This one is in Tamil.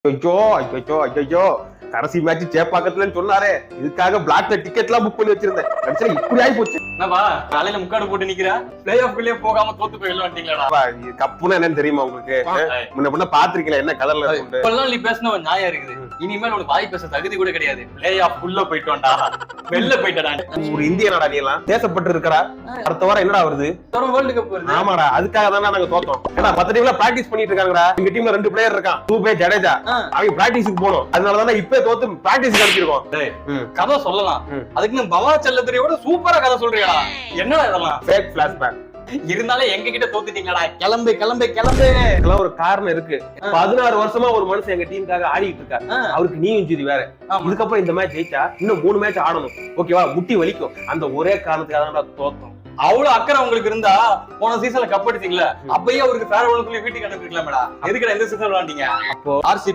ஐயோ ஐயோ ஐயோ கடைசி மேட்ச் சேப்பாக்கத்துலன்னு சொன்னாரே, இதுக்காக பிளாக்ல டிக்கெட் எல்லாம் புக் பண்ணி வச்சிருந்தேன். கடைசியில இப்படி ஆயி போச்சு. என்னப்பா காலையில முக்காடு போட்டு நிக்கிறா, பிளே ஆஃப்குள்ளே போகாம தோத்து போய் வந்துட்டீங்களா? கப்புன்னு என்னன்னு தெரியுமா உங்களுக்கு? முன்ன பின்ன பாத்திருக்கீங்களா என்ன கதர்ல? இப்பெல்லாம் நீ பேசின ஒரு நியாயம் இருக்குது. இனிமேல் உனக்கு வாய் பேச தகுதி கூட கிடையாது. பிளே ஆஃப் உள்ள போயிட்டோம்டா, வெளில போயிட்டடா. ஒரு இந்திய நாடா நீ எல்லாம் தேசப்பட்டு இருக்கடா. அடுத்த வாரம் என்னடா வருது? வேர்ல்டு கப் வருது. ஆமாடா, அதுக்காக தானே நாங்க தோத்தோம். ஏன்னா 10 டீம்ல பிராக்டிஸ் பண்ணிட்டு இருக்காங்கடா. எங்க டீம்ல 2 பிளேயர் இருக்கான், தூபே ஜடேஜா. அவங்க பிராக்டிஸ்க்கு போனோம். அதனால தானே இப்ப தோத்து பிராக்டிஸ் அனுப்பிச்சிருக்கோம். கதை சொல்லலாம், அதுக்கு பவா செல்லத்துறையோட சூப்பரா கதை சொல்றியா? என்ன இதெல்லாம் ஃபேக் ஃபிளாஷ்பேக் இருந்தாலே எங்க கிட்ட தோத்துட்டீங்களா? கிளம்பு கிளம்பு கிளம்பு. இதெல்லாம் ஒரு காரணம் இருக்கு. 16 வருஷமா ஒரு மனுஷன் எங்க டீமுக்காக ஆடிட்டு இருக்காரு. அவருக்கு நீ இன்ஜுரி வேற. இதுக்கப்புறம் இந்த மேட்ச் ஜெயிச்சா இன்னும் 3 மேட்ச் ஆடணும். ஓகேவா? முட்டி வலிக்கும். அந்த ஒரே காரணத்துக்காக தான் தோத்தோம். அவ்வளவு அக்கறை உங்களுக்கு இருந்தா போன சீசன்ல கப் அடிச்சீங்களா? அப்பயே அவருக்கு ஃபேர்வெல் சொல்லி வீட்டுக்கு அனுப்பிருக்கலாம் மேடா. எதுக்குடா இந்த சீசன் விளையாண்டீங்க? அப்போ ஆர்சிபி